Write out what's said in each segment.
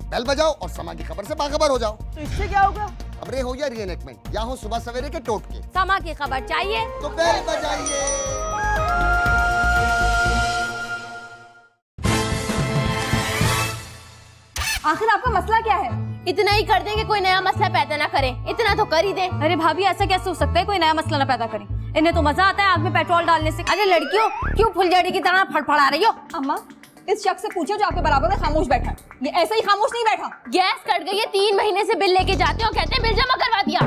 Bell बजाओ और समा की खबर से बाखबर हो जाओ। तो इससे क्या होगा? खबरें हो या रीएनेक्टमेंट, या हो सुबह सवेरे के टोटके। समा की खबर चाहिए तो बेल बजाइए। आखिर आपका मसला क्या है? इतना ही कर देंगे, कोई नया मसला पैदा ना करे, इतना तो कर ही दे। अरे भाभी ऐसा कैसे हो सकता है, कोई नया मसला ना पैदा करे। इन्हें तो मजा आता है आग में पेट्रोल डालने से। अरे लड़कियों, क्यों फुलझड़ी की तरह फड़फड़ा रही हो? अम्मा, इस शख्स से पूछो जो आपके बराबर में खामोश बैठा है। ये ऐसे ही खामोश नहीं बैठा। गैस कट गई है, 3 महीने से बिल लेके जाते हो, कहते हैं बिल जमा करवा दिया।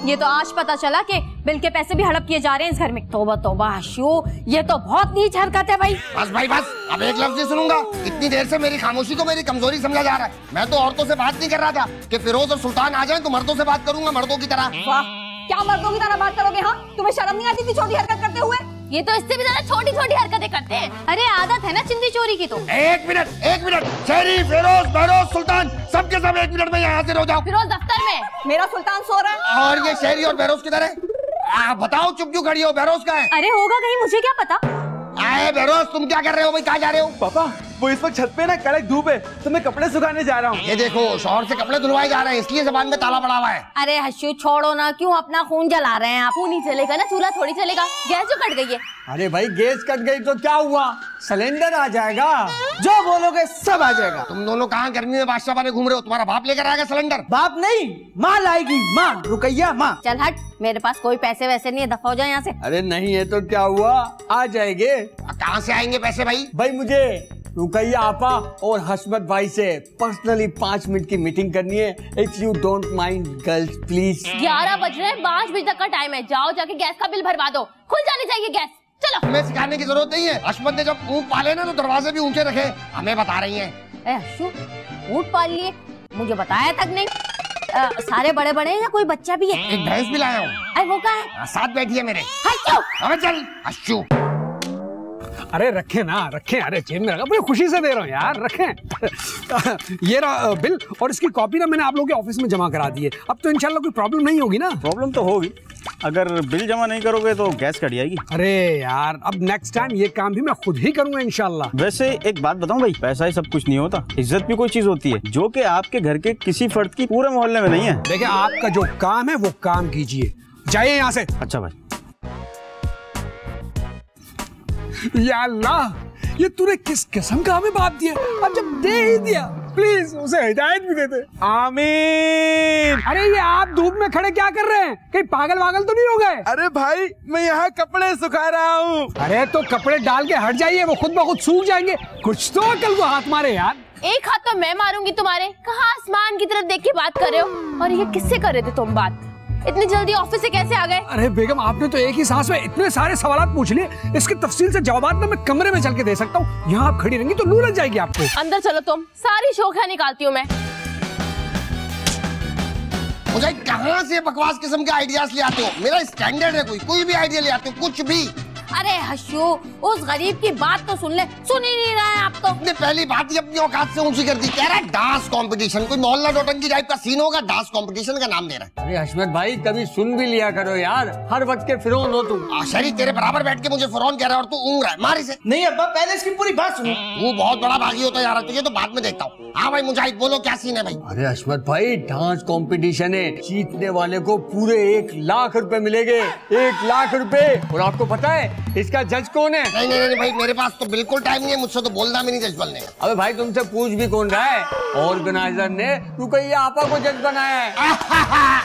ये तो आज पता चला कि बिल के पैसे भी हड़प किए जा रहे हैं इस घर में। तौबा तौबा हशू, ये तो बहुत नीच हरकत है भाई। बस भाई बस, अब एक लफ्ज नहीं सुनूंगा। इतनी देर से मेरी खामोशी को मेरी कमजोरी समझा जा रहा है। मैं तो औरतों से बात नहीं कर रहा था कि फिरोज और सुल्तान आ जाएं तो मर्दों से बात करूंगा, मर्दों की तरह। वाह, क्या मर्दों की तरह बात करोगे? हाँ, तुम्हें शर्म नहीं आती थी छोटी हरकत करते हुए? ये तो इससे भी ज्यादा छोटी छोटी हरकतें करते हैं। अरे आदत है ना चिंदी चोरी की। तो एक मिनट शहरी, फिरोज, बहरोज, सुल्तान सबके सब 1 मिनट में यहाँ हाजिर हो जाओ। फिरोज दफ्तर में। मेरा सुल्तान सो रहा है। और ये शहरी और बहरोज किधर है? बताओ, चुप क्यों खड़ी हो? बहरोज का है? अरे होगा कहीं, मुझे क्या पता। आए बहरोज, तुम क्या कर रहे हो भाई? कहाँ जा रहे हो? पापा, वो इस वक्त छत पे ना कड़क धूप है, तो मैं कपड़े सुखाने जा रहा हूँ। ये देखो, शौहर से कपड़े धुलवाए जा रहे हैं, इसलिए ज़बान में ताला पड़ा हुआ है। अरे हशू छोड़ो ना, क्यों अपना खून जला रहे हैं आप? खून ही चलेगा ना, चूल्हा थोड़ी चलेगा। गैस जो कट गई है। अरे भाई, गैस कट गई तो क्या हुआ, सिलेंडर आ जाएगा। जो बोलोगे सब आ जाएगा। तुम दोनों कहाँ गर्मी में बादशाह बने घूम रहे हो? तुम्हारा बाप लेकर आएगा सिलेंडर? बाप नहीं, माँ लाएगी, माँ, रुकैया माँ। चल हट, मेरे पास कोई पैसे वैसे नहीं है, दफा हो जाए यहाँ से। अरे नहीं है तो क्या हुआ, आ जाएंगे। कहाँ से आएंगे पैसे भाई? भाई मुझे रुकैया आपा और हसमत भाई से पर्सनली 5 मिनट की मीटिंग करनी है। If you don't mind girls please. 11 बज रहे हैं, 5 बजे तक का टाइम है। जाओ जाके गैस का बिल भरवा दो, खुल जानी चाहिए गैस। चलो। हमें सिखाने की जरूरत नहीं है। हसमत ने जब ऊँट पाले ना तो दरवाजे भी ऊंचे रखे, हमें बता रही है। हशू, ऊँट पाल लिए, मुझे बताया तक नहीं। सारे बड़े बड़े हैं या कोई बच्चा भी है? एक भैंस भी लाया हूँ। अरे वो कहाँ है? साथ बैठी है मेरे। हशू, अबे चल हशू। अरे रखें ना, रखें। अरे जेब में रखा, बड़ी खुशी से दे रहा हूँ यार, रखें। ये रहा बिल, और इसकी कॉपी ना मैंने आप लोगों के ऑफिस में जमा करा दी है। अब तो इंशाल्लाह कोई प्रॉब्लम नहीं होगी ना? प्रॉब्लम तो होगी, अगर बिल जमा नहीं करोगे तो गैस कट जाएगी। अरे यार, अब नेक्स्ट टाइम ये काम भी मैं खुद ही करूंगा इंशाल्लाह। वैसे एक बात बताऊं भाई, पैसा ही सब कुछ नहीं होता। इज्जत भी कोई चीज होती है जो कि आपके घर के किसी फर्द की पूरे मोहल्ले में नहीं है। देखिए, आपका जो काम है वो काम कीजिए, जाइए यहाँ से। अच्छा भाई। या अल्लाह, ये तूने किस किस्म का हमें बाप दिया? अब जब दे ही दिया, प्लीज उसे हिदायत भी दे दे। आमीन। अरे ये आप धूप में खड़े क्या कर रहे हैं? कहीं पागल वागल तो नहीं हो गए? अरे भाई, मैं यहाँ कपड़े सुखा रहा हूँ। अरे तो कपड़े डाल के हट जाइए, वो खुद ब खुद सूख जाएंगे। कुछ तो अकल को हाथ मारे यार। एक हाथ तो मैं मारूंगी तुम्हारे। कहाँ आसमान की तरफ देख के बात कर रहे हो? और ये किससे कर रहे थे तुम बात? इतनी जल्दी ऑफिस से कैसे आ गए? अरे बेगम, आपने तो एक ही सांस में इतने सारे सवाल पूछ लिए, इसकी तफसील से जवाब ना मैं कमरे में चल के दे सकता हूँ। यहाँ आप खड़ी रहेंगी तो लू लग जाएगी आपको। अंदर चलो, तुम सारी शोखियां निकालती हूँ मैं। मुझे कहाँ से बकवास किस्म के आइडियाज ले आते हो? मेरा स्टैंडर्ड है, कोई भी आइडिया ले आते हो, कुछ भी। अरे हशू, उस गरीब की बात तो सुन ले। सुन ही नहीं रहा है आप तो। अपने पहली बात ही अपनी औकात से ऊंची कर दी। कह रहा है डांस कंपटीशन, कोई मोहल्ला नौटंकी टाइप का सीन होगा, डांस कंपटीशन का नाम दे रहा है। अरे हसमत भाई, कभी सुन भी लिया करो यार, हर वक्त के फिरौन हो तुम। शरी तेरे बराबर बैठ के मुझे फिरौन कह रहा है और तू ऊँग रहा है। मार इसे। नहीं अब्बा, पहले इसकी पूरी बात सुनो। वो बहुत बड़ा भागी होता जा रहा है, तुझे तो बाद में देखता हूँ। हाँ भाई मुजाहिद, बोलो क्या सीन है भाई? अरे हसमत भाई, डांस कंपटीशन है, जीतने वाले को पूरे 1 लाख रुपए मिलेंगे। 1 लाख रुपए। और आपको पता है इसका जज कौन है? नहीं नहीं नहीं भाई, मेरे पास तो बिल्कुल टाइम नहीं है, मुझसे तो बोलना भी नहीं जज बनने का। अबे भाई, तुमसे पूछ भी कौन रहा है? ऑर्गेनाइजर ने रुकैया आपा को जज बनाया है।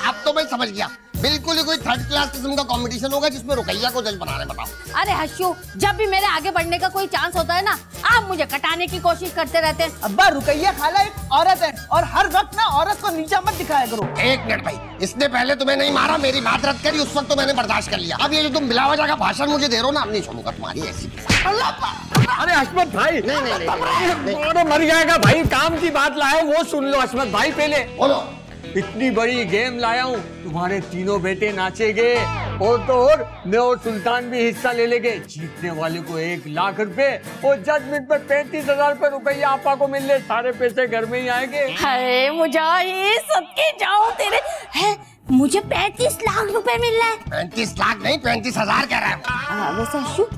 अब तो मैं समझ गया, बिल्कुल ही कोई 3rd क्लास किस्म का कंपटीशन होगा जिसमें रुकैया को जज बना रहे। बताओ। अरे हशू, जब भी मेरे आगे बढ़ने का कोई चांस होता है ना, आप मुझे कटाने की कोशिश करते रहते हैं। अब्बा, रुकैया खाला एक औरत है और हर वक्त ना औरत को नीचा मत दिखाया करो। 1 मिनट भाई, इसने पहले तुम्हें नहीं मारा, मेरी बात रद्द करी, उस वक्त तो मैंने बर्दाश्त कर लिया। अब ये जो तुम बिलावजा का भाषण मुझे दे रहे हो ना, अब नहीं छोड़ूंगा तुम्हारी ऐसी। अरे हसमत भाई, नहीं मर जाएगा भाई। काम की बात लाए वो सुन लो हसमत भाई। पहले बोलो। इतनी बड़ी गेम लाया हूँ, तुम्हारे तीनों बेटे नाचेंगे और तो और मैं और सुल्तान भी हिस्सा ले लेंगे। जीतने वाले को 1 लाख रुपए और जजमेंट में 35,000 रुपए रुपया आपा को मिलने। सारे पैसे घर में ही आएंगे। अरे मुझे सबके जाओ तेरे है, मुझे 35 लाख रुपए मिल रहा है। 35 लाख नहीं, 35,000 कह रहा है। वैसे हशू,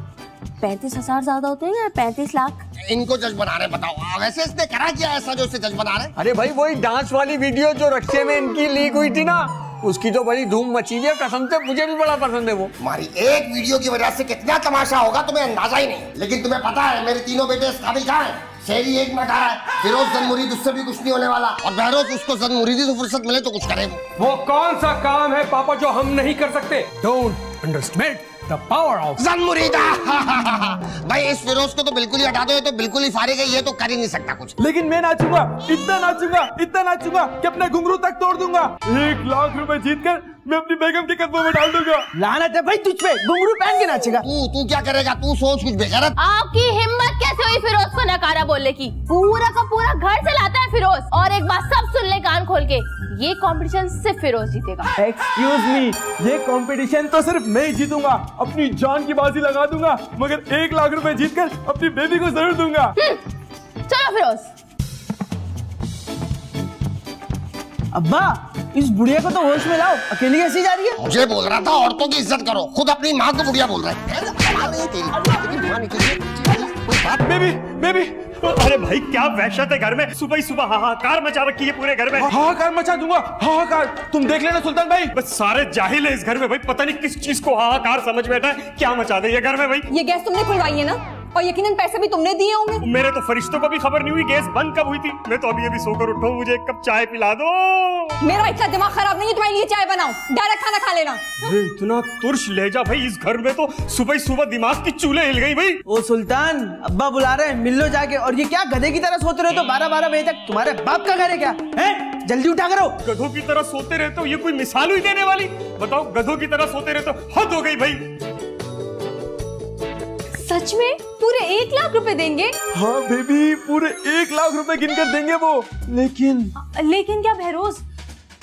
35,000 ज्यादा होते हैं या 35 लाख? इनको जज बना रहे, बताओ वैसे इसने करा क्या ऐसा जो इसे जज बना रहे? अरे भाई वही डांस वाली वीडियो जो रक्शे में इनकी लीक हुई थी ना, उसकी तो बड़ी धूम मची है, कसम से मुझे भी बड़ा पसंद है वो। हमारी एक वीडियो की वजह से कितना तमाशा होगा तुम्हें अंदाजा ही नहीं। लेकिन तुम्हें पता है मेरे तीनों बेटे इस काबिल कहाँ हैं? शेरी एक में कहा है, फिरोज जन-मुरीद, उससे भी कुछ नहीं होने वाला, और बहरोज उसको जन-मुरीदी से फुर्सत मिले तो कुछ करे वो कौन सा काम है पापा जो हम नहीं कर सकते? Don't understand the power of जन-मुरीदा। भाई इस फिरोज को तो बिल्कुल ही हटा दो, ये तो बिल्कुल ही फारिग है, ये तो कर ही नहीं सकता कुछ। लेकिन मैं नाचूंगा, इतना नाचूंगा कि अपने घुंघरू तक तोड़ दूंगा। 1 लाख रुपए जीतकर मैं अपनी बेगम के कदमों में डाल दूंगा। लानत है भाई तुझ पे, घुंघरू पहन के नाचेगा। तू क्या करेगा? तू सोच कुछ बेगैरत। आपकी हिम्मत कैसे हुई फिरोज को नकारा बोलने की? पूरा का पूरा घर चलाता है फिरोज, और एक बात सब सुन ले कान खोल के, ये कंपटीशन सिर्फ फिरोज जीतेगा। एक्सक्यूज मी, ये कंपटीशन तो सिर्फ मैं ही जीतूंगा, अपनी जान की बाजी लगा दूंगा, मगर 1 लाख रुपए जीतकर अपनी बेबी को जरूर दूंगा। चलो फिरोज। अब्बा इस बुढ़िया को तो होश में लाओ, अकेली कैसी जा रही है? मुझे बोल रहा था औरतों की इज्जत करो, खुद अपनी माँ को बुढ़िया बोल रहा है। बेबी, अरे भाई क्या वहशत है घर में, सुबह ही सुबह हाहाकार मचा रखी है पूरे घर में। हाहाकार मचा दूंगा, हाहाकार। तुम देख लेना सुल्तान भाई, बस सारे जाहिल है इस घर में भाई, पता नहीं किस चीज को हाहाकार समझ बैठा है, क्या मचा दे ये घर में भाई। ये गैस तुमने खुलवाई है ना, और यकीनन पैसे भी तुमने दिए होंगे। मेरे तो फरिश्तों को भी खबर नहीं हुई गैस बंद कब हुई थी। मैं तो अभी सोकर उठा हूँ, मुझे एक कप चाय पिला दो। मेरा इतना दिमाग खराब नहीं है तुम्हारे लिए चाय बनाऊं, डायरेक्ट खाना खा लेना। इतना तुर्श लहजा भाई इस घर में, तो सुबह सुबह दिमाग की चूल्हे हिल गई भाई। ओ सुल्तान, अब्बा बुला रहे हैं, मिल लो जाके। और ये क्या गधे की तरह सोते रहे तो 12-12 बजे तक? तुम्हारे बाप का घर है क्या? है जल्दी उठा करो। गधों की तरह सोते रहते हो, ये कोई मिसाल हुई देने वाली? बताओ, गधों की तरह सोते रहते हो, हद हो गई भाई। सच में पूरे 1 लाख रुपए देंगे? हाँ बेबी, पूरे 1 लाख रुपए गिनकर देंगे वो। लेकिन क्या बहरोज,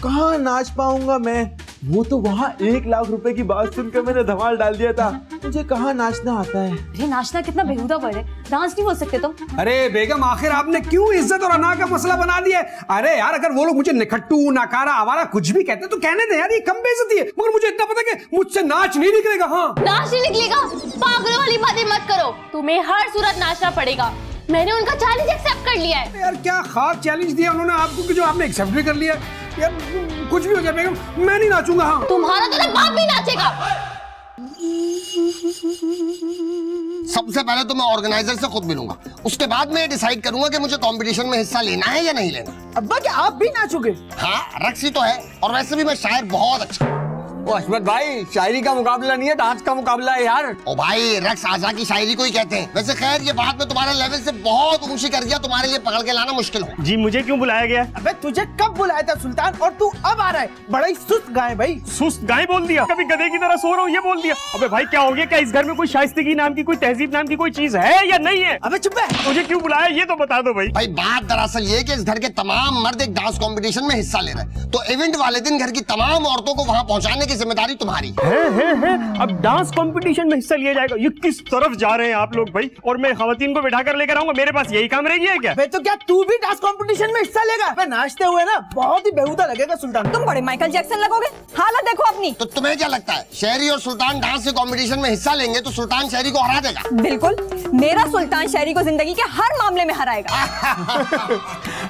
कहाँ नाच पाऊंगा मैं? वो तो वहाँ 1 लाख रुपए की बात सुनकर मैंने धमाल डाल दिया था, मुझे कहाँ नाचना आता है। अरे नाचना कितना बेहुदा वर्ड है, डांस नहीं बोल सकते तुम? अरे बेगम, आखिर आपने क्यों इज्जत और अना का मसला बना दिया है? अरे यार, अगर वो लोग मुझे निखट्टू, नाकारा, आवारा कुछ भी कहते तो कहने दे यार, ये कम बेइज्जती है। मगर मुझे इतना पता कि मुझसे नाच नहीं निकलेगा। हाँ, नाच नहीं निकलेगा? पागलों वाली बातें मत करो, तुम्हें हर सूरत नाचना पड़ेगा। मैंने उनका चैलेंज एक्सेप्ट कर लिया है। यार क्या खास चैलेंज दिया उन्होंने आपको कि जो आपने एक्सेप्ट भी कर लिया? यार कुछ भी हो जाए बेगम, मैं नहीं नाचूंगा। हाँ, तुम्हारा तो बाप भी नाचेगा। सबसे पहले तो मैं ऑर्गेनाइजर से खुद मिलूंगा, उसके बाद मैं डिसाइड करूंगा कि मुझे कंपटीशन में हिस्सा लेना है या नहीं लेना। अब्बा क्या आप भी नाचोगे? हाँ, रक्स ही तो है, और वैसे भी मैं शायर बहुत अच्छा। ओ अशमत भाई, शायरी का मुकाबला नहीं है, डांस का मुकाबला है यार। ओ भाई, रक्स आजा की शायरी को ही कहते हैं। वैसे खैर, ये बात में तुम्हारे लेवल से बहुत ऊंची कर दिया, तुम्हारे लिए पकड़ के लाना मुश्किल हो। जी, मुझे क्यों बुलाया गया? अबे तुझे कब बुलाया था सुल्तान, और तू अब आ रहा है? बड़ा ही सुस्त गाय भाई। सुस्त गाय बोल दिया? कभी गधे की तरह सो रहा हूँ ये बोल दिया? अबे भाई क्या हो गया? क्या इस घर में कोई शाइस्तगी नाम की, कोई तहजीब नाम की कोई चीज है या नहीं है? अबे चुप है। मुझे क्यों बुलाया ये तो बता दो भाई। भाई बात दरअसल ये कि इस घर के तमाम मर्द एक डांस कंपटीशन में हिस्सा ले रहे हैं, तो इवेंट वाले दिन घर की तमाम औरतों को वहां पहुंचाने की जिम्मेदारी तुम्हारी है। अब डांस कंपटीशन में हिस्सा लिया जाएगा? ये किस तरफ जा रहे हैं आप लोग भाई? और मैं खवातीन को बिठा कर लेकर आऊंगा, मेरे पास यही काम रह गया है क्या? तो क्या तू भी डांस कंपटीशन में हिस्सा लेगा? मैं नाचते हुए ना बहुत ही बेहुदा लगेगा सुल्तान। तुम बड़े माइकल जैक्सन लगोगे, हालत देखो अपनी। तो तुम्हें क्या लगता है, शेरी और सुल्तान डांस के कंपटीशन में हिस्सा लेंगे तो सुल्तान शेरी को हरा देगा? बिल्कुल, मेरा सुल्तान शेरी को जिंदगी के हर मामले में हराएगा।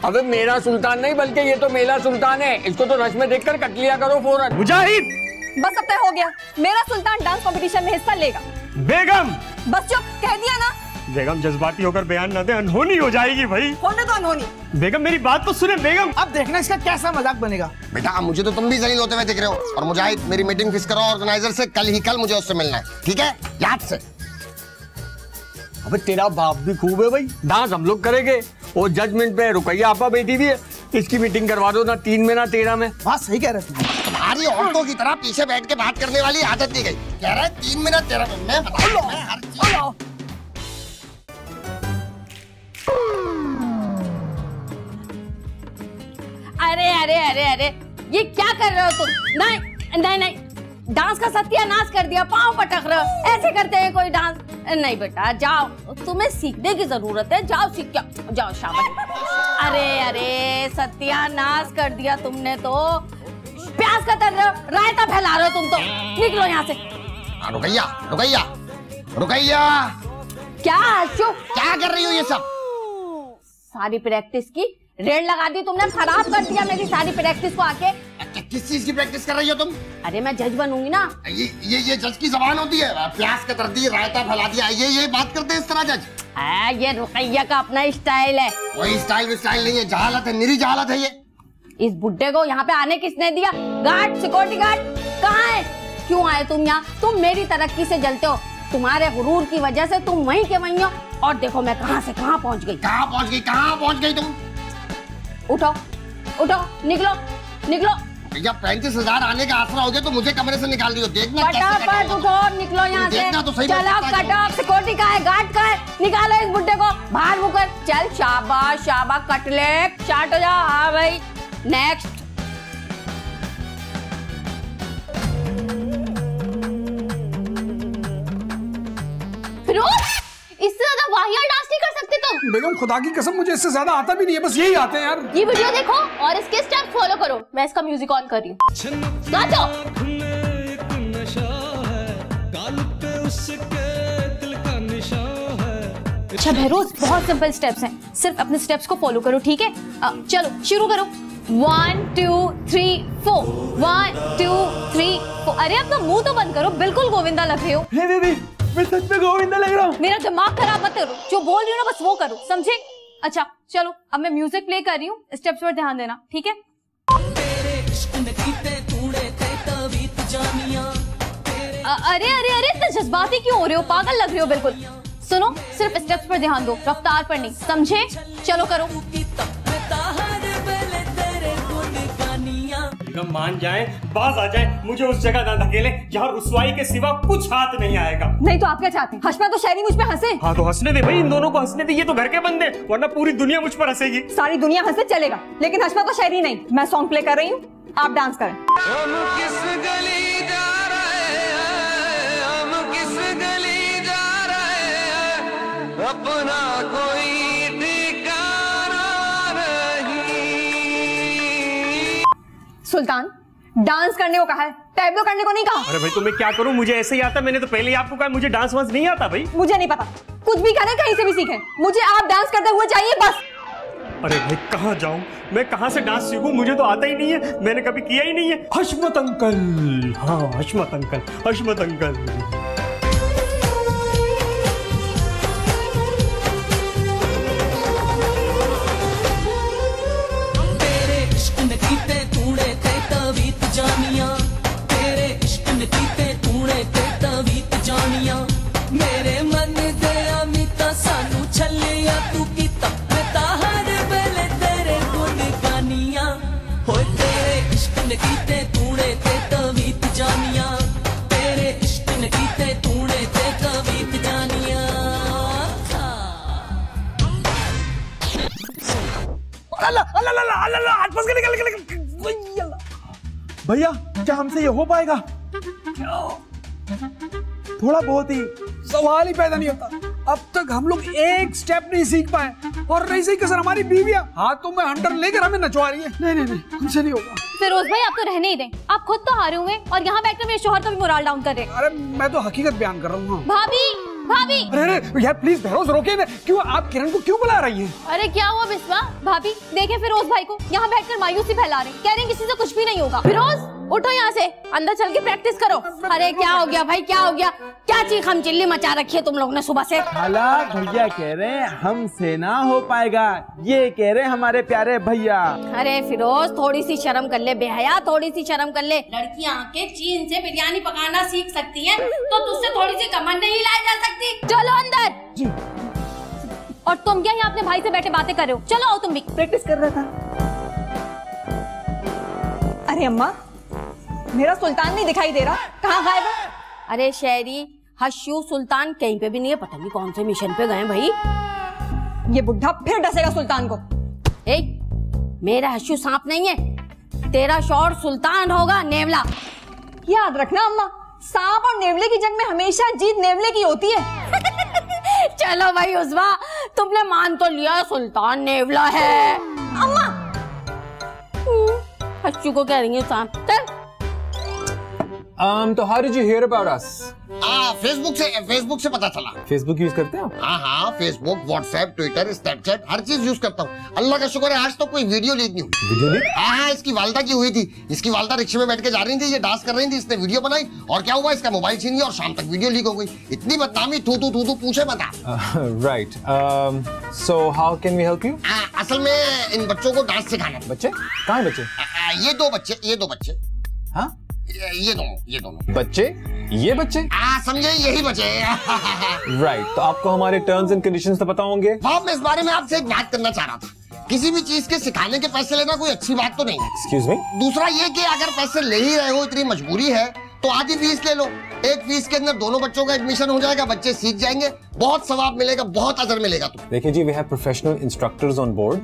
अबे मेरा सुल्तान नहीं, बल्कि ये तो मेरा सुल्तान है, इसको तो रश में देखकर कट लिया करो फौरन। मुजाहिद, बस अब तय हो गया, मेरा सुल्तान डांस कंपटीशन में हिस्सा लेगा। बेगम, बस चुप, कह दिया ना। बेगम जज्बाती होकर बयान न दे, अनहोनी हो जाएगी भाई। होने तो अनहोनी। बेगम मेरी बात तो सुने बेगम। अब देखना इसका कैसा मजाक बनेगा। बेटा मुझे तो तुम भी जलील होते हुए दिख रहे हो। और मुजाहिद, मेरी मीटिंग फिक्स करो ऑर्गेनाइजर से, कल ही कल मुझे उससे मिलना है, ठीक है? याद से। अबे तेरा बाप भी खूब है भाई, डांस हम लोग करेंगे। और जजमेंट पे रुकैया आपा बैठी हुई है, इसकी मीटिंग करवा दो ना 3 में ना 13 में। बात सही कह रहे हो। तुम्हारी औरतों की तरह पीछे बैठ के बात करने वाली आदत दी गई। कह रहा है 3 में ना 13 में। मैं बताऊं, मैं हर चीज। अरे अरे अरे अरे, ये क्या कर रहे हो तुम? नहीं नहीं नहीं, डांस का सत्यानाश कर दिया, पाँव पटक रहे हो। ऐसे करते हैं कोई डांस? नहीं बेटा, जाओ, तुम्हें सीखने की जरूरत है, जाओ सीख के जाओ, शाबाश। अरे अरे, सत्यानाश कर दिया तुमने तो। प्याज कतर रहे हो, रायता फैला रहे हो तुम तो। निकलो यहाँ से। रुकैया रुकैया रुकैया, क्या हर्षू, क्या कर रही हो ये सब? सारी प्रैक्टिस की रेड लगा दी तुमने, खराब कर दिया मेरी सारी प्रैक्टिस को आके। किस चीज की प्रैक्टिस कर रही हो तुम? अरे मैं जज बनूंगी ना। ये जज की जबान होती है? प्याज कतर दी, रायता फैला दिया, ये बात करते हैं इस तरह जज? ये रुकैया का अपना स्टाइल है। कोई स्टाइल नहीं है, जहालत है, निरी जहालत है ये। इस बुड्ढे को यहाँ पे आने किसने दिया? गार्ड, सिक्योरिटी गार्ड कहाँ है? क्यों आए तुम यहाँ? तुम मेरी तरक्की से जलते हो, तुम्हारे गुरूर की वजह से तुम वहीं के वहीं हो। और देखो मैं कहाँ से कहाँ पहुँच गई। कहाँ पहुँच गई तुम? उठो उठो, निकलो निकलो। भैया 35,000 आने का आसरा हो गया तो मुझे कमरे से निकाल दियो। देखना फटाफट उठो और निकलो यहाँ से। देखना तो सही। चलो कटो, सिक्योरिटी का है, गार्ड का है, निकालो इस बुड्ढे को बाहर मुकर। चल शाबाश शाबाश, कटलेट स्टार्ट हो जाओ। हाँ भाई, नेक्स्ट। इससे ज्यादा वाहियात डांस नहीं कर सकते तुम। बेगम खुदा की कसम मुझे इससे ज्यादा आता भी नहीं है, बस यही आते हैं यार। ये वीडियो देखो और इसके स्टेप फॉलो करो। मैं इसका म्यूजिक ऑन कर रही हूँ, गाओ। अच्छा बहरोज, बहुत सिंपल स्टेप्स हैं, सिर्फ अपने स्टेप्स को फॉलो करो, ठीक है? चलो शुरू करो। 1 2 3 4, 1 2 3 4। अरे अपना मुंह तो बंद करो, बिल्कुल गोविंदा लग रहे हो। मैं सच में गोविंदा लग रहा हूँ। मेरा दिमाग खराब मत करो, जो बोल रही हो ना बस वो करो, समझे? अच्छा चलो, अब मैं म्यूजिक प्ले कर रही हूँ, स्टेप्स पर ध्यान देना, ठीक है? अरे अरे अरे, इतने जज्बाती क्यों हो रहे हो? पागल लग रहे हो बिल्कुल। सुनो, सिर्फ स्टेप्स पर ध्यान दो, रफ्तार पर नहीं, समझे? चलो करो। मान जाए, बाज आ जाए, मुझे उस जगह ना धकेले जहाँ रुसवाई के सिवा कुछ हाथ नहीं आएगा। नहीं तो आप क्या चाहते हैं? हशमा तो शायरी मुझ पे हंसे। हाँ तो हंसने दे भाई, इन दोनों को हंसने दे, ये तो घर के बंदे, वरना पूरी दुनिया मुझ पर हंसेगी। सारी दुनिया हंसे चलेगा, लेकिन हशमा तो शायरी नहीं। मैं सॉन्ग प्ले कर रही हूँ, आप डांस करें। अपना कोई ठिकाना नहीं। सुल्तान, डांस करने को कहा है, टैब्लो करने को नहीं कहा। अरे भाई तो मैं क्या करूं, मुझे ऐसे ही आता। मैंने तो पहले ही आपको कहा मुझे डांस वांस नहीं आता भाई। मुझे नहीं पता, कुछ भी करें, कहीं से भी सीखें, मुझे आप डांस करते हुए चाहिए बस। अरे भाई कहाँ जाऊं मैं, कहाँ से डांस सीखूं? मुझे तो आता ही नहीं है, मैंने कभी किया ही नहीं है। हशमत अंकल, हाँ हशमत अंकल, हशमत अंकल। मेरे मन दे अमिता सानू छलिया तू की तपता हर बेले तेरे गुण गानियां हो। तेरे इश्क ने कीते तूने ते तवीत जानिया, तेरे इश्क ने कीते तूने ते तवीत जानिया। अल्लाह अल्लाह अल्लाह अल्लाह, हाथ फंस गया, निकल। भैया क्या हमसे ये हो पाएगा? थोड़ा बहुत ही सवाल ही पैदा नहीं होता। अब तक हम लोग एक स्टेप नहीं सीख पाए, और रही सही कसर हमारी बीवियां हाथों में हंटर लेकर हमें नचवा रही है। नहीं, हमसे नहीं होगा। फिरोज भाई आप तो रहने ही दें, आप खुद तो हारे हुए और यहाँ बैठकर मेरे शोहर का भी मोराल डाउन कर रहे हैं। अरे मैं तो हकीकत बयान कर रहा हूँ। भाभी भाभी, अरे यार प्लीज बहरोज रोके ना। क्यों आप किरण को क्यों बुला रही हैं? अरे क्या हुआ बिस्वा? भाभी देखे फिरोज भाई को यहाँ बैठकर मायूसी फैला रहे, कह रहे हैं किसी से कुछ भी नहीं होगा। फिरोज उठो यहाँ से, अंदर चल के प्रैक्टिस करो। अरे क्या हो गया भाई, क्या हो गया? क्या चीखम चिल्ली मचा रखी है तुम लोग ने सुबह से? खाला भैया कह रहे हैं हमसे ना हो पाएगा, ये कह रहे हैं हमारे प्यारे भैया। अरे फिरोज थोड़ी सी शर्म कर ले बेहया, थोड़ी सी शर्म कर ले। लड़कियां के चीन से बिरयानी पकाना सीख सकती हैं, तो तुझसे थोड़ी सी कमर नहीं लाई जा सकती। चलो अंदर। जी। और तुम क्या यहाँ अपने भाई से बैठे बातें कर रहे हो? चलो आओ, तुम भी प्रैक्टिस कर रहा था। अरे अम्मा, मेरा सुल्तान नहीं दिखाई दे रहा, कहाँ गायब है? अरे शहरी हशू सुल्तान कहीं पे भी नहीं है, पता नहीं कौन से मिशन पे गए भाई। ये बुढ़ा फिर डसेगा सुल्तान को। ए, मेरा हशू सांप नहीं है, तेरा शौहर सुल्तान होगा, नेवला। याद रखना अम्मा, सांप और नेवले की जंग में हमेशा जीत नेवले की होती है। चलो भाई उस्मा, तुमने मान तो लिया सुल्तान नेवला है। अम्मा हशू को कह रही है सांप। चल। So how did you hear about us? Facebook से पता चला। फेसबुक यूज करते हैं आप? हाँ, फेसबुक, व्हाट्सएप, ट्विटर, स्नैपचैट हर चीज यूज करता हूँ। अल्लाह का शुक्र है आज तो कोई वीडियो लीक नहीं हुई। Video leak? हाँ, इसकी वालदा की हुई थी। इसकी वालदा रिक्शे में बैठ के जा रही थी, ये डांस कर रही थी, इसने वीडियो बनाई और क्या हुआ, इसका मोबाइल छीन लिया और शाम तक वीडियो लीक हो गई। इतनी बदनामी, थू पूछे बता। Right, so how can we help you? असल में इन बच्चों को डांस सिखाना। बच्चे? कहाँ है बच्चे? ये दो बच्चे। हाँ, ये दोनों बच्चे, ये बच्चे? समझे, यही बच्चे। राइट, तो आपको हमारे टर्म्स एंड कंडीशंस तो पता होंगे। मैं इस बारे में आपसे एक बात करना चाह रहा था। किसी भी चीज के सिखाने के पैसे लेना कोई अच्छी बात तो नहीं है। Excuse me? दूसरा ये कि अगर पैसे ले ही रहे हो, इतनी मजबूरी है तो आधी फीस ले लो। एक फीस के अंदर दोनों बच्चों का एडमिशन हो जाएगा, बच्चे सीख जाएंगे, बहुत सवाब मिलेगा, बहुत अजर मिलेगा। तुम्हें देखिए जी, we have professional instructors on board.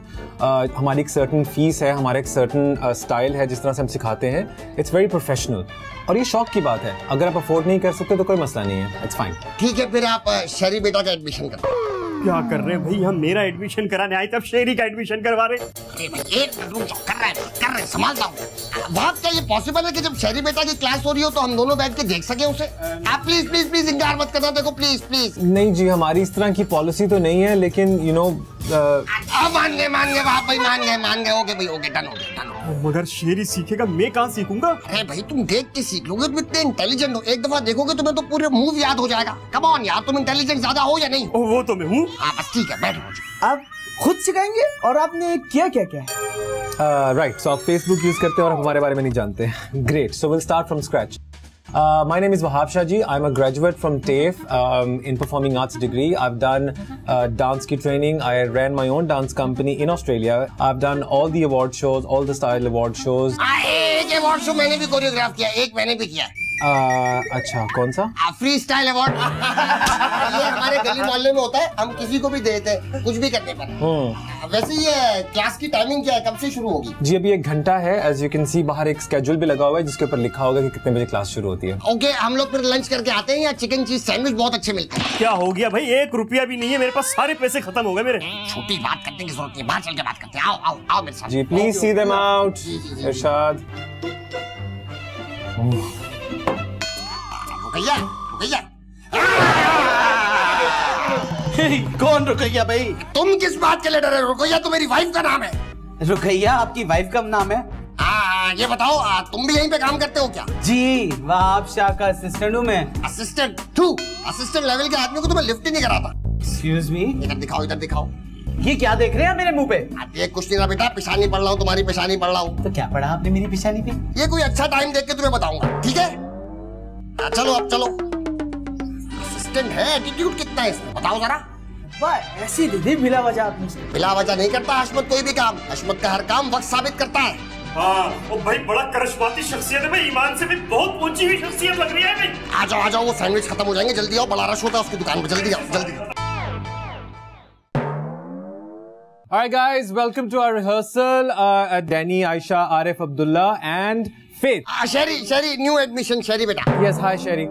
हमारी एक सर्टेन फीस है, हमारा एक सर्टेन स्टाइल है जिस तरह से हम सिखाते हैं। इट्स वेरी प्रोफेशनल और ये शौक की बात है। अगर आप अफोर्ड नहीं कर सकते तो कोई मसला नहीं है, इट्स फाइन। ठीक है, फिर आप शहरी बेटा का एडमिशन करो। क्या कर रहे हैं भाई, हम मेरा एडमिशन कराने आए थे, अब शेरी का एडमिशन करवा रहे। अरे भाई, एक मिनट कर रहे हैं, संभालता हूँ। बात क्या ये पॉसिबल है कि जब शहरी बेटा की क्लास हो रही हो तो हम दोनों बैठ के देख सके उसे? आप प्लीज इनकार मत करना। देखो प्लीज। नहीं जी, हमारी इस तरह की पॉलिसी तो नहीं है, लेकिन यू नो मान गए भाई, मान गए। ओके भाई, ओके, डन हो गया। मगर शेरी सीखेगा, मैं कहाँ सीखूंगा? अरे भाई, तुम देख के सीख लोगे, तुम इतने इंटेलिजेंट हो। एक दफा देखोगे तुम्हें तो पूरे मूव याद हो जाएगा। कम ऑन यार, तुम इंटेलिजेंट ज्यादा हो या नहीं? वो तो मैं हूँ। हाँ बस ठीक है, बैठो। आप खुद सिखाएंगे? और आपने किया क्या? राइट, सो आप फेसबुक यूज करते हैं और आप हमारे बारे में नहीं जानते। Great, so will start from scratch. My name is Wahab Shahji. I'm a graduate from TAFE in Performing Arts degree. I've done dance ki training. I ran my own dance company in Australia. I've done all the award shows, all the style award shows. एक award show मैंने भी choreograph किया, एक मैंने भी किया। अच्छा, कौन सा? Free style award. ये हमारे गली मोहल्ले में होता है, हम किसी को भी देते हैं कुछ भी करने पर। वैसे ये क्लास की टाइमिंग क्या है, कब से शुरू होगी? जी अभी 1 घंटा है। एज यू कैन सी बाहर एक स्केड्यूल भी लगा हुआ है जिसके ऊपर लिखा होगा कि कितने बजे क्लास शुरू होती है। ओके, हम लोग फिर लंच करके आते हैं। यहाँ चिकन चीज सैंडविच बहुत अच्छे मिलते हैं। क्या हो गया भाई, 1 रुपया भी नहीं है मेरे पास, सारे पैसे खत्म हो गए मेरे। छोटी बात करने की जरूरत नहीं, बाहर चल के बात करते हैं। आओ मेरे साथ। जी प्लीज सी देम आउट। इरशाद। रुकैया। कौन रुकैया भाई? तुम किस बात के लिए डरे? रुकैया तो मेरी वाइफ का नाम है। रुकैया आपकी वाइफ का नाम है? ये बताओ, तुम भी यहीं पे काम करते हो क्या? जी, वहाब शाह का असिस्टेंट हूँ मैं। असिस्टेंट लेवल के आदमी को तो मैं लिफ्ट ही नहीं कराता। Excuse me? इधर दिखाओ। ये क्या देख रहे हैं मेरे मुंह पे? ये कुछ नहीं ना बेटा, पेशानी पढ़ रहा हूँ, तुम्हारी पेशानी पढ़ रहा हूँ। तो क्या पढ़ा आपने मेरी पेशानी पे? ये कोई अच्छा टाइम देख के तुम्हें बताऊंगा, ठीक है? चलो अब चलो। असिस्टेंट है, एटीट्यूड कितना है इसमें बताओ जरा। ऐसी दीदी बिला वजह आपने? बिला वजह नहीं करता हशमत कोई भी काम। हशमत का हर काम वक्त साबित करता है। ओ भाई, बड़ा करिश्माती शख्सियत है भाई, ईमान से भी बहुत ऊंची हुई शख्सियत लग रही है भाई। आ जाओ, वो सैंडविच खत्म हो जाएंगे, जल्दी आओ, बड़ा रश होता है उसकी दुकान पे, जल्दी आओ। Alright guys, welcome to our rehearsal. Danny, Aisha, Arif, Abdullah and Faith. Sherry, new admission, Sherry बेटा. Yes, hi Sherry.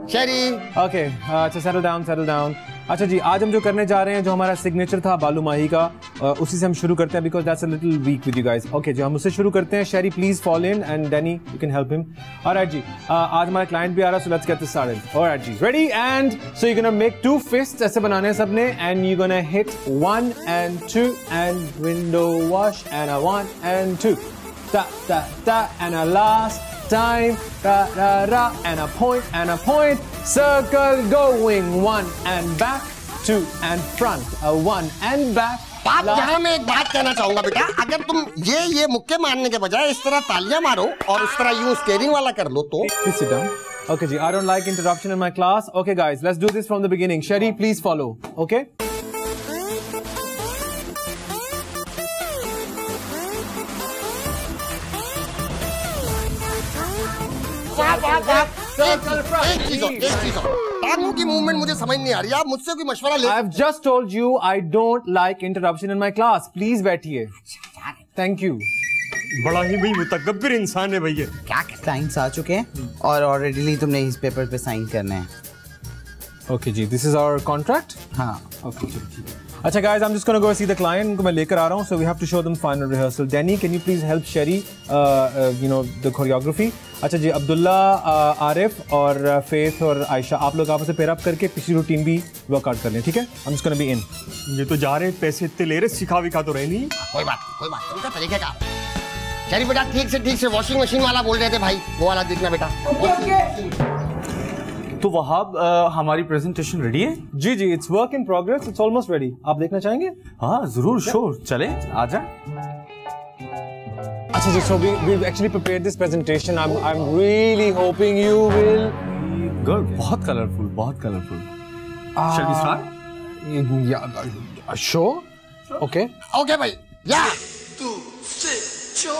Okay, so settle down. अच्छा जी, आज हम जो करने जा रहे हैं, जो हमारा सिग्नेचर था बालू माही का, उसी से हम शुरू करते हैं because that's a little weak with you guys. Okay जी, हम उससे शुरू करते हैं. Sherry, please fall in and Danny, you can help him. Alright जी, आज हमारा client भी आ रहा है, so let's get this started. Alright ji, ready? And so you're gonna make 2 fists ऐसे बनाने हैं सबने, and you're gonna hit 1 and 2 and window wash and a 1 and 2. Da and a last time, ra and a point, circle going 1 and back, 2 and front, a 1 and back. आप यहाँ मैं एक बात कहना चाहूंगा बेटा, अगर तुम ये मुक्के मारने के बजाय इस तरह तालियां मारो और उस तरह यूं स्टेयरिंग वाला कर लो तो। Please sit down. Okay ji, I don't like interruption in my class. Okay guys, let's do this from the beginning. Sherry, please follow. Okay? एक चीज टांगों की मूवमेंट मुझे समझ नहीं आ रही, आप मुझसे कोई मशवरा ले। I've just told you I don't like interruption in my class. Please बैठिए। Thank you. बड़ा ही भाई मुतकब्बिर इंसान है भैया। क्या साइंस आ चुके हैं और ऑलरेडी तुमने इस पेपर पे साइन करने हैं। Okay ji, this is our contract. हाँ। Okay जी, ठीक है। अच्छा guys, I'm just gonna go see the client. उनको मैं लेकर आ रहा हूँ, so we have to show them final rehearsal. Danny, can you please help Sherry, you know, the choreography? अच्छा जी, अब्दुल्ला, आरिफ और फेथ और आयशा, आप लोग आपस में पेयर अप करके पिछली रूटीन भी वर्कआउट कर लें, ठीक है? I'm just gonna be in. ये तो जा रहे पैसे इतने ले रहे, सिखा विखा तो रहे नहीं। कोई बात उनका तरीके का। चलिए बेटा, ठीक से वॉशिंग मशीन वाला बोल रहे थे भाई, वो वाला देखना बेटा। तो वहाब, हमारी प्रेजेंटेशन रेडी है? जी जी, it's work in progress, it's almost ready. आप देखना चाहेंगे? हाँ जरूर, श्योर, चले आजा। अच्छा जी, so we've actually prepared this presentation. I'm really hoping you will. Good, बहुत colourful. Shall we start? Yeah, sure. Okay. Okay भाई, या। तू से चो।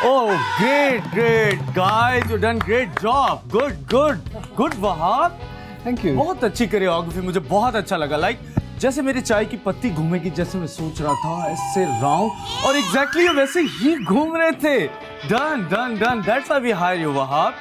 Oh, great, guys, you done great job. Good, Wahab. Thank you. बहुत अच्छी कोरियोग्राफी, मुझे बहुत अच्छा लगा। लाइक जैसे मेरी चाय की पत्ती घूमेगी, जैसे मैं सोच रहा था, ऐसे राउंड और एग्जैक्टली वैसे ही घूम रहे थे। Done. That's why we hire you, Wahab.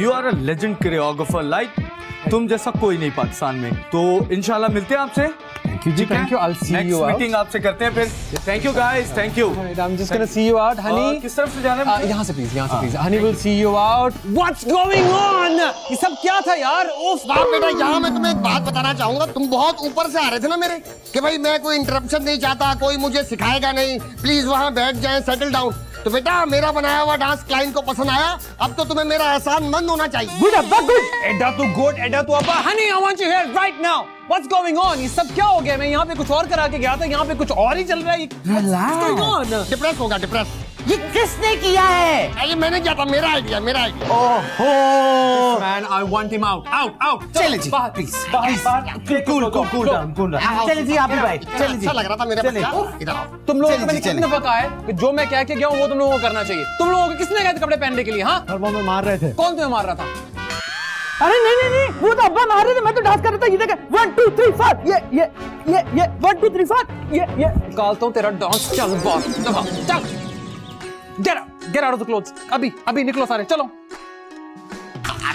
You are a legend choreographer. Like तुम जैसा कोई नहीं पाकिस्तान में। तो इंशाल्लाह मिलते हैं आपसे। Thank you जी, thank you. I'll see you out. Meeting आपसे करते हैं फिर। Thank you guys, thank you. I'm just gonna see you out, honey. किस तरफ से जाना है? यहाँ से please. Honey will see you out. What's going on? ये सब क्या था यार? उफ बाप बेटा, यहाँ मैं तुम्हें एक बात बताना चाहूंगा। तुम बहुत ऊपर से आ रहे थे ना मेरे, कि भाई मैं कोई इंटरप्शन नहीं चाहता, कोई मुझे सिखाएगा नहीं, प्लीज वहाँ बैठ जाए, सेटल डाउन। तो बेटा, मेरा बनाया हुआ डांस क्लाइंट को पसंद आया, अब तो तुम्हें मेरा एहसान मंद होना चाहिए। Good अब्बा, good. एडा तो good, एडा तो अब्बा। Honey, I want you here right now. What's going on? ये सब क्या हो गया? मैं यहाँ पे कुछ और करा के गया था, यहाँ पे कुछ और ही चल रहा है। What's going on? डिप्रेस होगा, डिप्रेस। ये किसने किया है? ये मैंने किया था, मेरा आइडिया। ओहो, man, I want him out. चले जी, बाहर please. cool down. चले जी, आप भी भाई, चले जी। अच्छा लग रहा था मेरा बच्चा, इधर आओ। तुम लोगों को मैंने कितनी दफा कहा है कि जो मैं कह के गया हूँ वो तुम लोगों को करना चाहिए। तुम लोगों को किसने कहा था कपड़े पहनने के लिए? हाँ, वो में मार रहे थे। कौन तुम्हें मार रहा था? अरे नहीं, वो तो अब्बा मार रहे थे, मैं तो डांस कर रहा था। ये देख, 1 2 3 4, ये 1 2 3 4, ये निकालता हूँ तेरा डांस। चल बॉस, चल, get out of the clothes. अभी निकलो सारे, चलो।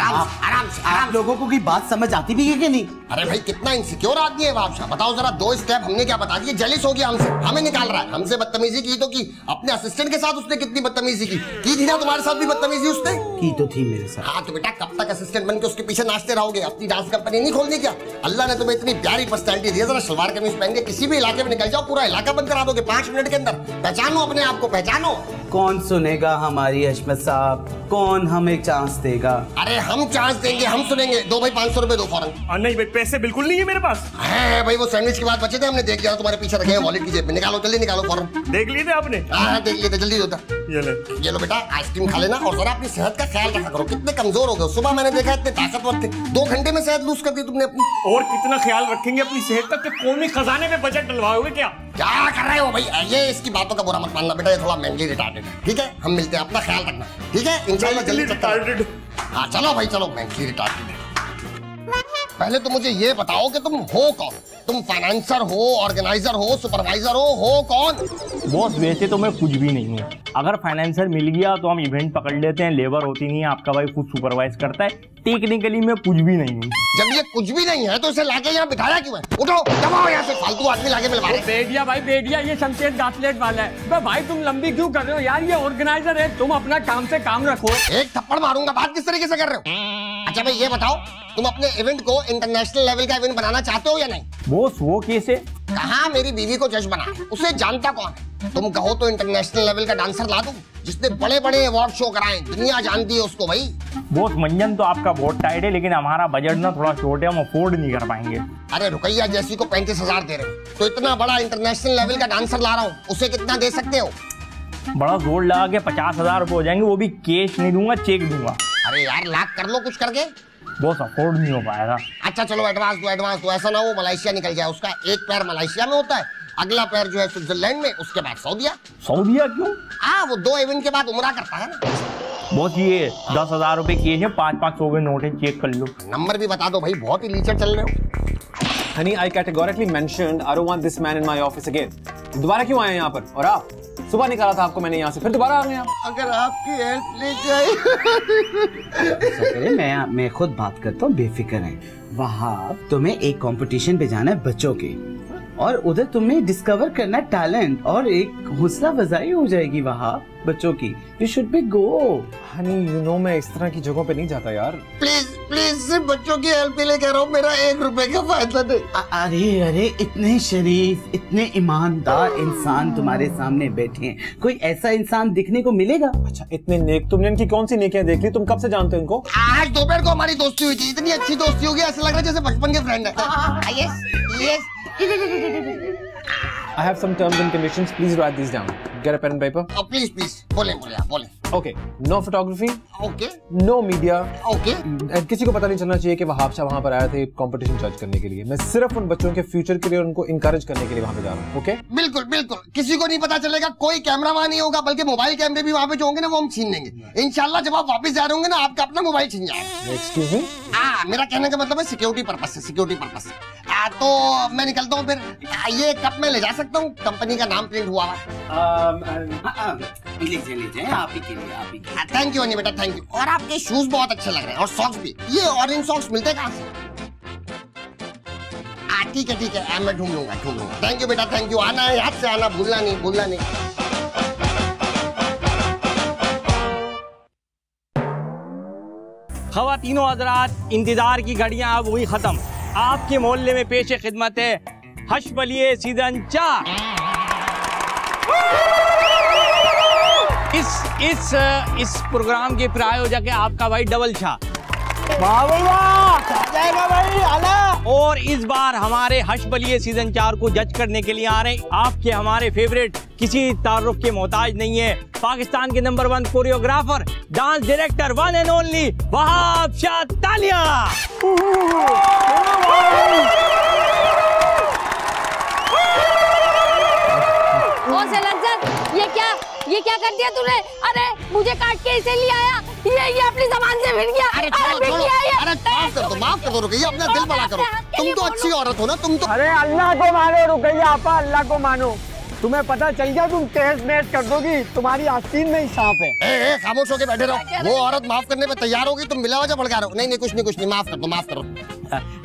आराम से। आप लोगों को की बात समझ आती भी है कि नहीं? अरे भाई, कितना इनसिक्योर आदमी है बादशाह। बताओ जरा, 2 स्टेप हमने क्या बता दिए, जेलिस हो गया हमसे, हमें निकाल रहा है। हमसे बदतमीजी की तो की, अपने असिस्टेंट के साथ उसने कितनी बदतमीजी की थी ना, तुम्हारे साथ भी बदतमीजी उसने की तो थी मेरे साथ। हाँ तो बेटा, कब तक असिस्टेंट बन के उसके पीछे नाचते रहोगे? अपनी डांस कंपनी नहीं खोलनी क्या? अल्लाह ने तुम्हें इतनी प्यारी पर्सनैलिटी दी है, जरा सलवार कमीज पहन के किसी भी इलाके में निकल जाओ, पूरा इलाका बंद करा दोगे 5 मिनट के अंदर। पहचानो अपने आप को, पहचानो। कौन सुनेगा हमारी हशमत साहब? कौन हमें चांस देगा? अरे हम चांस देंगे, हम सुनेंगे। दो भाई 500 रुपए दो फौरन। नहीं भाई, पैसे बिल्कुल नहीं है मेरे पास। है भाई, वो सैंडविच के बाद बचे थे, हमने देख लिया, तुम्हारे पीछे रखे हैं वॉलेट की जेब में। निकालो, जल्दी निकालो फौरन। देख लिए थे आपने? हाँ देख लिए थे, जल्दी होता। ये लो बेटा, आइसक्रीम खा लेना और जरा अपनी सेहत का ख्याल रखा करो। कितने कमजोर हो गए, सुबह मैंने देखा इतने ताकतवर थे, 2 घंटे में सेहत लूज कर दी तुमने अपनी। और कितना ख्याल रखेंगे अपनी सेहत का कि कौमी खजाने में बजट डलवाओगे क्या कर रहे हो भाई? ये इसकी बातों का बुरा मत मानना बेटा, ये थोड़ा मेंटली रिटार्डेड है। ठीक है, हम मिलते हैं, अपना ख्याल रखना। ठीक है, इंशाल्लाह जल्दी रिटार्डेड। हाँ चलो भाई, चलो। Mentally retarded. पहले तो मुझे ये बताओ कि तुम हो कौन? तुम फाइनेंसर हो, ऑर्गेनाइजर हो, सुपरवाइजर हो कौन? बॉस वैसे तो मैं कुछ भी नहीं हूँ। अगर फाइनेंसर मिल गया तो हम इवेंट पकड़ लेते हैं, लेबर होती नहीं है, आपका भाई खुद सुपरवाइज करता है। टेक्निकली मैं कुछ भी नहीं हूँ। जब ये कुछ भी नहीं है तो इसे लाके यहाँ बिठाया क्यों है? उठो, दबाओ यहाँ से, फालतू आदमी लाके मिलवा रहे। बेडिया भाई, बेडिया ये शमशेर गासलेट वाला है। भाई तुम लंबी क्यों कर रहे हो यार? ये ऑर्गेनाइजर है, तुम अपना काम से काम रखो। एक थप्पड़ मारूंगा। बात किस तरीके से कर रहे हो? अच्छा भाई ये बताओ, तुम अपने इवेंट को इंटरनेशनल लेवल का इवेंट बनाना चाहते हो या नहीं? बॉस वो कैसे? कहा मेरी बीवी को जज बना, उसे जानता कौन है? तुम कहो तो इंटरनेशनल लेवल का डांसर ला दूं, जिसने बड़े बड़े अवार्ड शो कराए, दुनिया जानती है उसको भाई। बॉस मंजन तो आपका बहुत टाइट है, लेकिन हमारा बजट ना थोड़ा शॉर्ट है, हम अफोर्ड नहीं कर पाएंगे। अरे रुकैया जैसी को 35,000 दे रहे हो, तो इतना बड़ा इंटरनेशनल लेवल का डांसर ला रहा हूँ, उसे कितना दे सकते हो? बड़ा जोर लगा के 50,000 रुपए हो जाएंगे, वो भी कैश नहीं दूंगा, चेक दूंगा। अरे यार लाख कर लो कुछ करके। बॉस अफोर्ड नहीं हो पाएगा। अच्छा चलो एडवांस दो, ऐसा ना हो मलेशिया निकल जाए। उसका एक पैर मलेशिया में होता है, अगला पैर जो है स्विट्जरलैंड में, उसके बाद सऊदीया। सऊदीया क्यों? हाँ वो 2 इवेंट के बाद उम्रा करता है ना। बॉस ये 10,000 रुपए किए हैं, 500 के नोट है, चेक कर लो। नंबर भी बता दो भाई, बहुत ही लीचर चल रहे हो। Honey, I categorically mentioned I don't want this man in my office again. दोबारा क्यों आए यहाँ पर? और आप सुबह निकाला था आपको मैंने यहाँ से, फिर दोबारा आ गए आप। अगर आपकी हेल्प ले जाए। मैं खुद बात करता हूँ, बेफिक्र है। वहाँ तुम्हें एक कंपटीशन पे जाना है बच्चों के, और उधर तुम्हें डिस्कवर करना टैलेंट, और एक हौसला अफजाई हो जाएगी वहाँ बच्चों की। You should be go. Honey you know मैं इस तरह की जगहों पे नहीं जाता यार। प्लीज सिर्फ बच्चों की हेल्प के लिए कह रहा हूँ, मेरा 1 रुपए का फायदा दे। अरे इतने शरीफ, इतने ईमानदार इंसान तुम्हारे सामने बैठे हैं, कोई ऐसा इंसान दिखने को मिलेगा? अच्छा इतने नेक, तुमने इनकी कौन सी नेकियां देख ली? तुम कब से जानते हो इनको? आज दोपहर को हमारी दोस्ती हुई थी, इतनी अच्छी दोस्ती होगी ऐसा लग रहा है जैसे बचपन के फ्रेंड है। Yes I have some terms and conditions. Please write these down. Get a pen and paper. Please. बोले आप बोले। Okay. No photography. Okay. No media. Okay. किसी को पता नहीं चलना चाहिए कि वहाब शाह वहाँ पर आए थे कंपटीशन जज करने के लिए। मैं सिर्फ उन बच्चों के फ्यूचर के लिए और उनको इनकरेज करने के लिए वहाँ पे जा रहा हूँ। ओके? बिल्कुल किसी को नहीं पता चलेगा, कोई कैमरा वहाँ नहीं होगा, बल्कि मोबाइल कैमरे भी वहाँ पे जो होंगे ना वो हम छीन लेंगे। इंशाल्लाह जब आप वापस जा रहे होंगे ना आपका अपना मोबाइल छीन जाएगा। Excuse me? मेरा कहने का मतलब है सिक्योरिटी पर्पस से। तो मैं निकलता हूँ फिर। ये कप में ले जा सकता हूँ, कंपनी का नाम प्रिंट हुआ लीजिए आप ही के लिए। थैंक यू बेटा, थैंक यू। और आपके शूज बहुत अच्छे लग रहे हैं, और सॉक्स भी। ये ऑरेंज सॉक्स मिलते कहाँ से? ठीक है मैं ढूंढ लूंगा। थैंक यू बेटा, थैंक यू। आना है, याद से आना, भूलना नहीं। खवातीनो हजरात, इंतजार की घड़ियां अब हुई खत्म। आपके मोहल्ले में पेश खिदमत है हश बलिए सीजन 4। इस प्रोग्राम के प्रायोजक है आपका भाई डबल शाह। और इस बार हमारे हश बलिए सीजन 4 को जज करने के लिए आ रहे हैं आपके हमारे फेवरेट, किसी तारुफ के मोहताज नहीं है, पाकिस्तान के number 1 choreographer, dance director, one and only Wahab Shah. तालियां। ये क्या कर दिया तूने? अरे मुझे काट के इसे ले आया, ये अपनी जबान से भिड़ गया। अरे माफ कर दो रुकैया, अपना दिल बड़ा करो। तुम तो अच्छी औरत हो ना, तुम तो। अरे अल्लाह को मानो रुकैया आपा, अल्लाह को मानो। तुम्हें पता चल गया तुम तहस नहस कर दोगी, तुम्हारी आस्तीन में ही सांप है। खामोश होके बैठे रहो। वो औरत माफ करने पे तैयार होगी, तुम मिला वजह भड़का रहे हो। नहीं कुछ नहीं, माफ कर दो।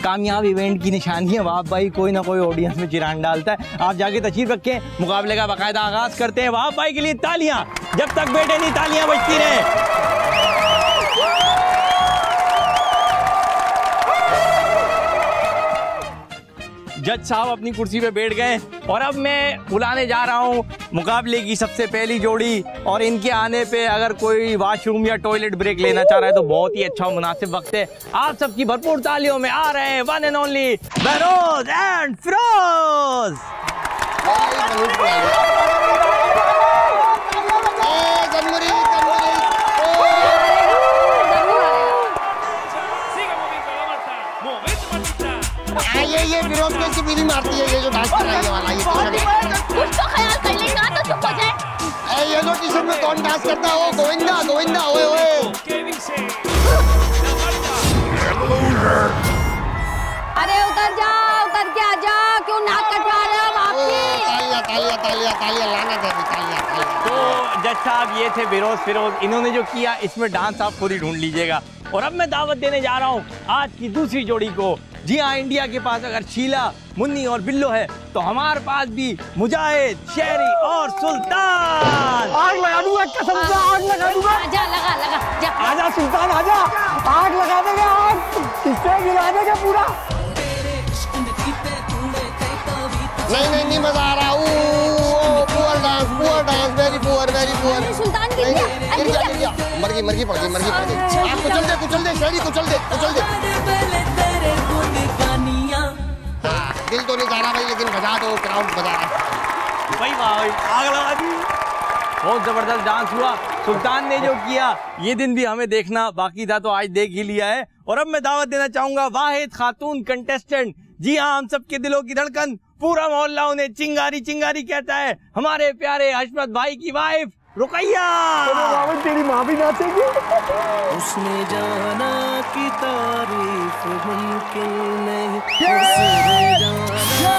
कामयाब इवेंट की निशानी है वहाब भाई, कोई ना कोई ऑडियंस में चिराग डालता है। आप जाके तशरीफ रखें, मुकाबले का बाकायदा आगाज करते हैं। वहाब भाई के लिए तालियां, जब तक बैठे नहीं तालियां बजती रहे। जज साहब अपनी कुर्सी पे बैठ गए और अब मैं बुलाने जा रहा हूँ मुकाबले की सबसे पहली जोड़ी। और इनके आने पे अगर कोई वॉशरूम या टॉयलेट ब्रेक लेना चाह रहा है तो बहुत ही अच्छा मुनासिब वक्त है। आप सबकी भरपूर तालियों में आ रहे हैं one and only Behroz and Firoz. ये फिरोज को इसकी बीवी मारती है, ये जो डांस कर रही है वाला। कुछ तो ख्याल कर लेना तो चुप हो जाए। ये जो टी-शर्ट में कौन डांस करता है? वो गोविंदा ओए। अरे उतर के आ जा, क्यों नाक कटवा रहे हो आपकी? तालियां लाना दे तालियां। तो जज साहब ये थे फिरोज, इन्होंने जो किया इसमें डांस आप खुद ही ढूंढ लीजिएगा। और अब मैं दावत देने जा रहा हूँ आज की दूसरी जोड़ी को। जी हाँ, इंडिया के पास अगर शीला, मुन्नी और बिल्लो है तो हमारे पास भी मुजाहिद, शेरी और सुल्तान। आग लगा दूंगा, कसम से आग लगा दूंगा। लगा आजा सुल्तान आजा, आग लगा देगा, आग किससे गिरा देगा पूरा। नहीं मजा आ रहा। Poor dance very poor. Sultan गिर गया। मर गई पड़ गई। आप कुचल दे शेरी, कुचल दे। दिल तो नहीं जा रहा भाई, लेकिन बजा दो, क्राउड बजा रहा है भाई। आग लगा दी। बहुत जबरदस्त डांस हुआ। सुल्तान ने जो किया ये दिन भी हमें देखना बाकी था, तो आज देख ही लिया है। और अब मैं दावत देना चाहूंगा वाहिद खातून कंटेस्टेंट, जी हाँ हम सबके दिलों की धड़कन, पूरा मोहल्ला उन्हें चिंगारी चिंगारी कहता है, हमारे प्यारे हशमत भाई की वाइफ रुकैया। तेरी माँ भी नाचेगी। उसने जाना की तारीफ मुमकिन नहीं, उसने जाना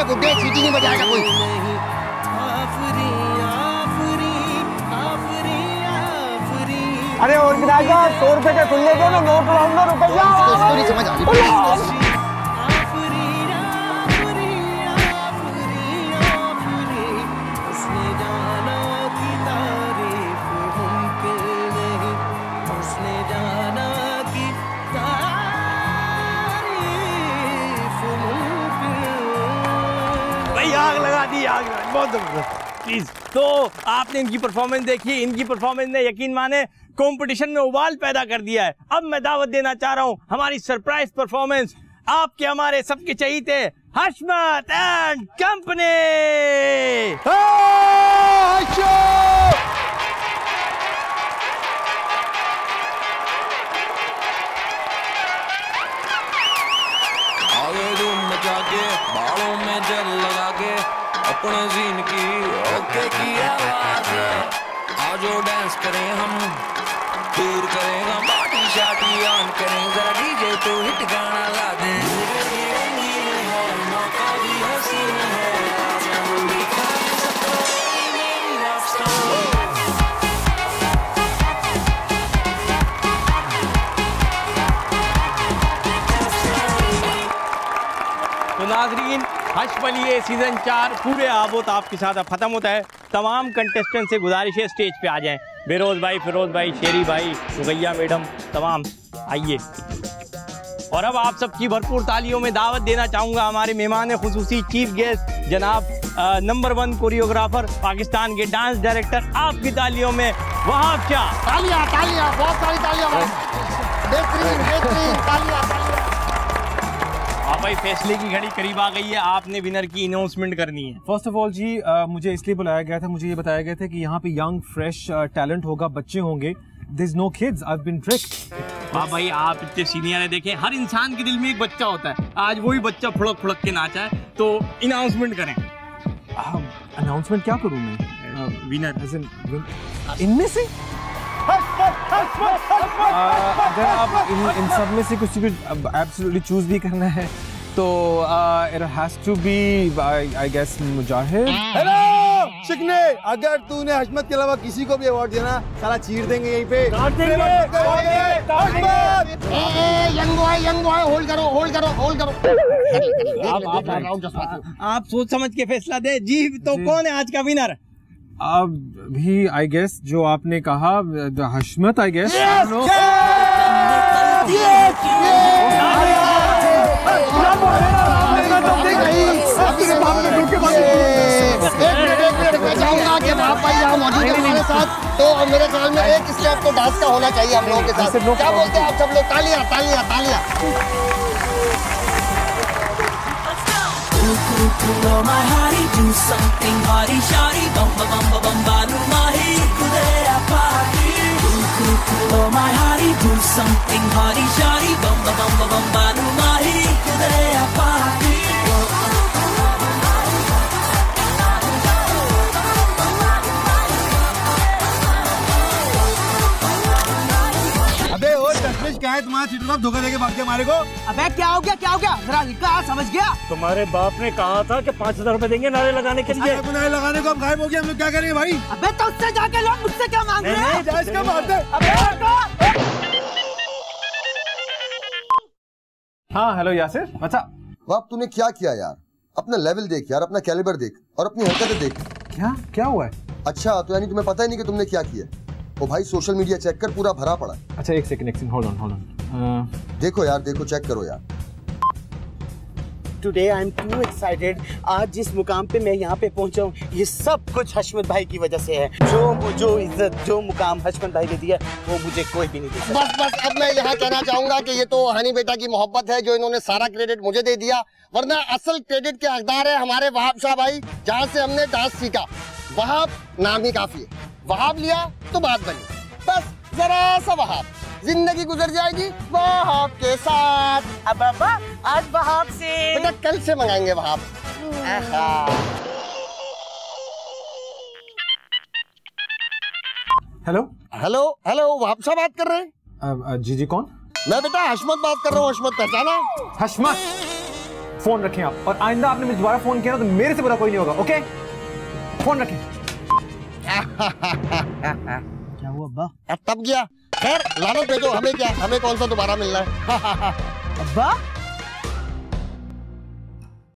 गुड्डे सीटी नहीं बजाएगा कोई। आफरी आफरी आफरी आफरी। अरे ऑर्गेनाइजर 100 रुपए के खुले दो ना, नोट लाऊंगा रुपया। स्टोरी समझ आ रही। आग लगा दी, आग बहुत जबरदस्त प्लीज। तो आपने इनकी परफॉर्मेंस देखी, इनकी परफॉर्मेंस ने यकीन माने कंपटीशन में उबाल पैदा कर दिया है। अब मैं दावत देना चाह रहा हूं हमारी सरप्राइज परफॉर्मेंस आपके हमारे सबके चहीते हशमत एंड कंपनी। बालों में जल लगा के अपने जीन की ओके की आवाज है, आजो डांस करें हम, दूर करेंगे पार्टी शार्टी ऑन करें, जरा डीजे तो हिट गाना ला दें। मौका भी हसीन है, तो नाजरीन हशमलिए सीजन 4 पूरे आबोताब के साथ अब खत्म होता है। तमाम कंटेस्टेंट से गुजारिश है स्टेज पे आ जाएं। बेरोज भाई, फिरोज भाई, शेरी भाई, रुकैया मैडम, तमाम आइए। और अब आप सबकी भरपूर तालियों में दावत देना चाहूंगा हमारे मेहमान खुसूसी चीफ गेस्ट जनाब नंबर 1 कोरियोग्राफर पाकिस्तान के डांस डायरेक्टर, आपकी तालियों में वहाब शाह। तालियां तालियां, बहुत सारी तालियां भाई, बेहतरीन बेहतरीन तालियां। हाँ भाई, फैसले की घड़ी करीब आ गई है, आपने विनर की अनाउंसमेंट करनी है। फर्स्ट ऑफ ऑल जी मुझे इसलिए बुलाया गया था, मुझे ये बताया गया था कि यहाँ पे यंग फ्रेश टैलेंट होगा, बच्चे होंगे। There's no kids, I've been tricked. वाह भाई, आप इतने सीनियर है। देखें, हर इंसान के दिल में एक बच्चा होता है, आज वही बच्चा फुड़क फुड़क के नाचा है, तो अनाउंसमेंट करें। अनाउंसमेंट क्या करूँ मैं? विनर इनमें से अगर आप इन सब में से कुछ एब्सोल्युटली चूज भी करना है तो it has to be I guess Mujahid. Hello शिकने, अगर तूने हशमत के अलावा किसी को भी अवार्ड देना साला चीर देंगे यहीं पे। यंग बॉय होल्ड करो होल्ड करो होल्ड करो। आप सोच समझ के फैसला दे जी। तो कौन है आज का विनर? अब भी आई गेस जो आपने कहा हशमत, आई गेस। मैं चाहूंगा कि आप भाई यहाँ मौजूद हैं हमारे साथ, तो मेरे ख्याल में एक स्टेप तो डांस का होना चाहिए हम लोगों के साथ। क्या बोलते हैं आप सब लोग? तालियां तालियां तालियां। Oh my hearty, do something hardy, shardy, bum bum bum bum balu mahi, kudera party. Oh my hearty, do something hardy, shardy, bum bum bum balu mahi, kudera party. अबे ओ तशविश क्या है तुम्हारा? सीट पर धोखा देके भाग गया हमारे को। अबे क्या हो गया जरा लिखा समझ गया? तुम्हारे बाप ने कहा था कि 5000 रुपए देंगे नारे लगाने के लिए। नारे लगाने को हम गायब हो गए, हम लोग क्या करेंगे भाई? अबे तो उससे जाके लोग मुझसे क्या मांग रहे हैं? जायज क्या बात है? हाँ हेलो यासिर, अच्छा बाप तूने क्या किया यार? अपना लेवल देख यार, अपना कैलिबर देख और अपनी हरकतें देख। क्या हुआ है? अच्छा तो यानी तुम्हें पता ही नहीं कि तुमने क्या किया? ओ भाई सोशल मीडिया चेक कर, पूरा भरा पड़ा है। अच्छा एक सेकंड होल्ड ऑन। देखो यार, देखो चेक करो यार। Today I am to excited. आज जिस मुकाम पे मैं यहाँ पे पहुँचा हूँ ये सब कुछ हशमत भाई की वजह से है। जो इज्जत जो मुकाम हशमत भाई ने दिया वो मुझे कोई भी नहीं दे सकता। बस अब मैं यहाँ कहना चाहूंगा कि ये तो हनी बेटा की मोहब्बत है जो इन्होंने सारा क्रेडिट मुझे दे दिया, वरना असल क्रेडिट के हकदार है हमारे वहाब शाह भाई, जहाँ से हमने डांस सीखा। वहाब नाम ही काफी है। वहाब लिया तो बात बनी, बस जरा सा वहाब, जिंदगी गुजर जाएगी वहाब के साथ। अब अब्बा आज वहाब से बेटा कल से मंगाएंगे Wahab. Hello hello hello, Wahab साहब बात कर रहे हैं? जी जी, कौन? मैं बेटा हशमत बात कर रहा हूँ। हशमत पहचाना? हशमत, फोन रखें आप, और आइंदा आपने मुझे दोबारा फोन किया ना तो मेरे से बुरा कोई नहीं होगा, ओके? फोन रखें। क्या हुआ अब्बा? तब गया। खैर लानत भेजो, हमें क्या, हमें कौन सा दोबारा मिलना है। अब्बा